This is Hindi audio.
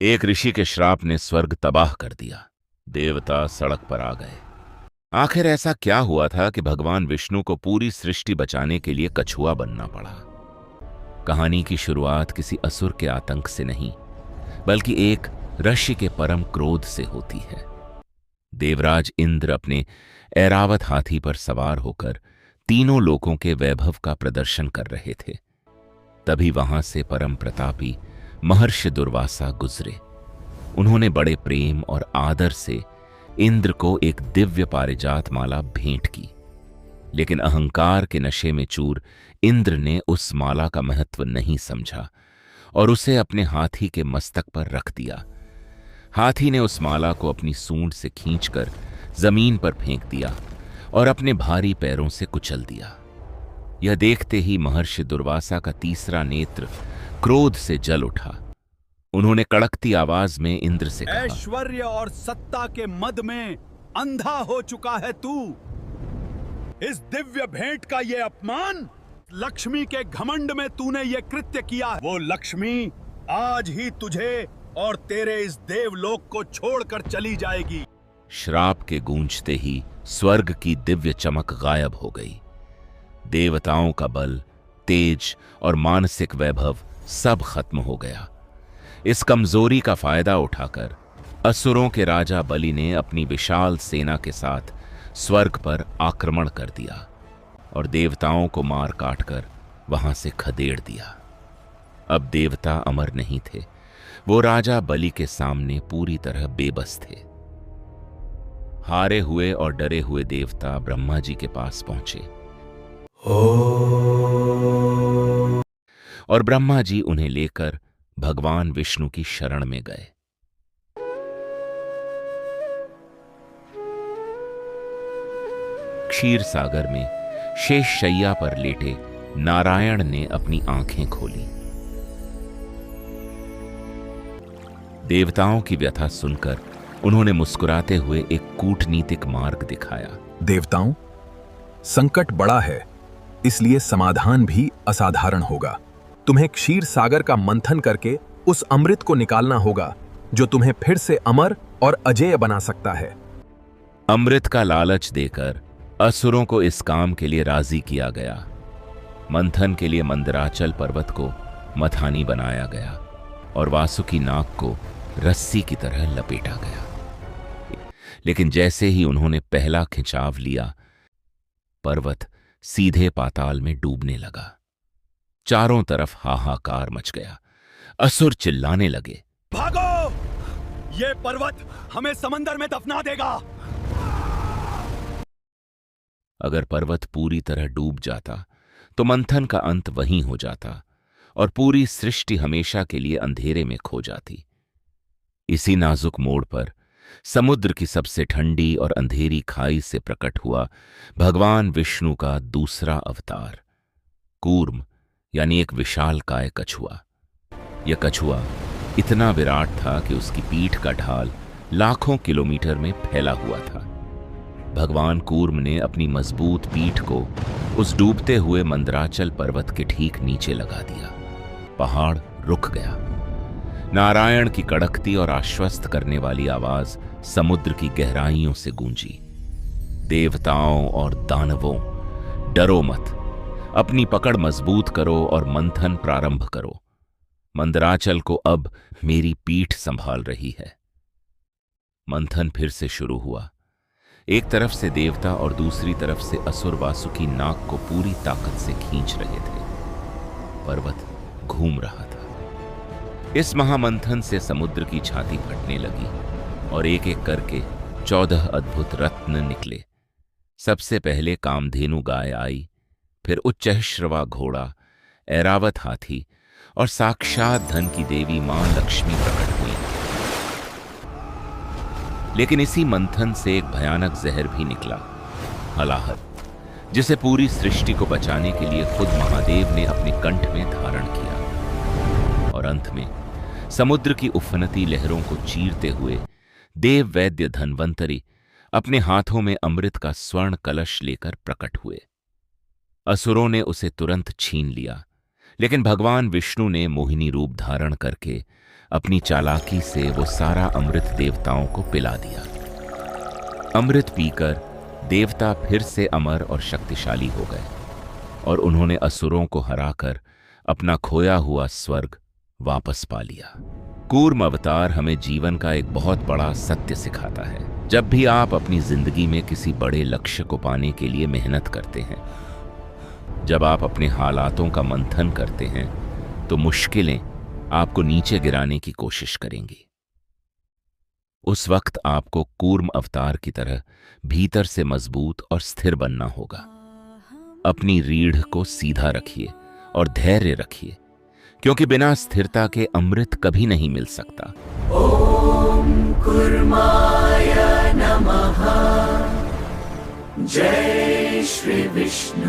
एक ऋषि के श्राप ने स्वर्ग तबाह कर दिया। देवता सड़क पर आ गए। आखिर ऐसा क्या हुआ था कि भगवान विष्णु को पूरी सृष्टि बचाने के लिए कछुआ बनना पड़ा? कहानी की शुरुआत किसी असुर के आतंक से नहीं, बल्कि एक ऋषि के परम क्रोध से होती है। देवराज इंद्र अपने ऐरावत हाथी पर सवार होकर तीनों लोकों के वैभव का प्रदर्शन कर रहे थे। तभी वहां से परम प्रतापी महर्षि दुर्वासा गुजरे। उन्होंने बड़े प्रेम और आदर से इंद्र को एक दिव्य पारिजात माला भेंट की, लेकिन अहंकार के नशे में चूर इंद्र ने उस माला का महत्व नहीं समझा और उसे अपने हाथी के मस्तक पर रख दिया। हाथी ने उस माला को अपनी सूंड से खींचकर जमीन पर फेंक दिया और अपने भारी पैरों से कुचल दिया। यह देखते ही महर्षि दुर्वासा का तीसरा नेत्र क्रोध से जल उठा। उन्होंने कड़कती आवाज में इंद्र से कहा, ऐश्वर्य और सत्ता के मद में अंधा हो चुका है तू। इस दिव्य भेंट का ये अपमान, लक्ष्मी के घमंड में तूने ये कृत्य किया। वो लक्ष्मी आज ही तुझे और तेरे इस देवलोक को छोड़कर चली जाएगी। श्राप के गूंजते ही स्वर्ग की दिव्य चमक गायब हो गई। देवताओं का बल, तेज और मानसिक वैभव सब खत्म हो गया। इस कमजोरी का फायदा उठाकर असुरों के राजा बलि ने अपनी विशाल सेना के साथ स्वर्ग पर आक्रमण कर दिया और देवताओं को मार काट कर वहां से खदेड़ दिया। अब देवता अमर नहीं थे। वो राजा बलि के सामने पूरी तरह बेबस थे। हारे हुए और डरे हुए देवता ब्रह्मा जी के पास पहुंचे और ब्रह्मा जी उन्हें लेकर भगवान विष्णु की शरण में गए। क्षीर सागर में शेष शैया पर लेटे नारायण ने अपनी आंखें खोली। देवताओं की व्यथा सुनकर उन्होंने मुस्कुराते हुए एक कूटनीतिक मार्ग दिखाया। देवताओं, संकट बड़ा है, इसलिए समाधान भी असाधारण होगा। तुम्हें क्षीर सागर का मंथन करके उस अमृत को निकालना होगा जो तुम्हें फिर से अमर और अजेय बना सकता है। अमृत का लालच देकर असुरों को इस काम के लिए राजी किया गया। मंथन के लिए मंदराचल पर्वत को मथानी बनाया गया और वासुकी नाग को रस्सी की तरह लपेटा गया। लेकिन जैसे ही उन्होंने पहला खिंचाव लिया, पर्वत सीधे पाताल में डूबने लगा। चारों तरफ हाहाकार मच गया। असुर चिल्लाने लगे, भागो! ये पर्वत हमें समंदर में दफना देगा। अगर पर्वत पूरी तरह डूब जाता तो मंथन का अंत वहीं हो जाता और पूरी सृष्टि हमेशा के लिए अंधेरे में खो जाती। इसी नाजुक मोड़ पर समुद्र की सबसे ठंडी और अंधेरी खाई से प्रकट हुआ भगवान विष्णु का दूसरा अवतार, कूर्म, यानी एक विशालकाय कछुआ। यह कछुआ इतना विराट था कि उसकी पीठ का ढाल लाखों किलोमीटर में फैला हुआ था। भगवान कूर्म ने अपनी मजबूत पीठ को उस डूबते हुए मंदराचल पर्वत के ठीक नीचे लगा दिया। पहाड़ रुक गया। नारायण की कड़कती और आश्वस्त करने वाली आवाज समुद्र की गहराइयों से गूंजी, देवताओं और दानवों, डरो मत, अपनी पकड़ मजबूत करो और मंथन प्रारंभ करो। मंदराचल को अब मेरी पीठ संभाल रही है। मंथन फिर से शुरू हुआ। एक तरफ से देवता और दूसरी तरफ से असुर वासुकी नाग को पूरी ताकत से खींच रहे थे। पर्वत घूम रहा था। इस महामंथन से समुद्र की छाती फटने लगी और एक एक करके 14 अद्भुत रत्न निकले। सबसे पहले कामधेनु गाय आई, फिर उच्चैःश्रवा घोड़ा, ऐरावत हाथी और साक्षात धन की देवी मां लक्ष्मी प्रकट हुई। लेकिन इसी मंथन से एक भयानक जहर भी निकला, हलाहल, जिसे पूरी सृष्टि को बचाने के लिए खुद महादेव ने अपने कंठ में धारण किया। और अंत में समुद्र की उफनती लहरों को चीरते हुए देव वैद्य धन्वंतरी अपने हाथों में अमृत का स्वर्ण कलश लेकर प्रकट हुए। असुरों ने उसे तुरंत छीन लिया, लेकिन भगवान विष्णु ने मोहिनी रूप धारण करके अपनी चालाकी से वो सारा अमृत देवताओं को पिला दिया। अमृत पीकर देवता फिर से अमर और शक्तिशाली हो गए और उन्होंने असुरों को हराकर अपना खोया हुआ स्वर्ग वापस पा लिया। कूर्म अवतार हमें जीवन का एक बहुत बड़ा सत्य सिखाता है। जब भी आप अपनी जिंदगी में किसी बड़े लक्ष्य को पाने के लिए मेहनत करते हैं, जब आप अपने हालातों का मंथन करते हैं, तो मुश्किलें आपको नीचे गिराने की कोशिश करेंगी। उस वक्त आपको कूर्म अवतार की तरह भीतर से मजबूत और स्थिर बनना होगा। अपनी रीढ़ को सीधा रखिए और धैर्य रखिए, क्योंकि बिना स्थिरता के अमृत कभी नहीं मिल सकता। ओम कुर्माय नमः। जय श्री विष्णु।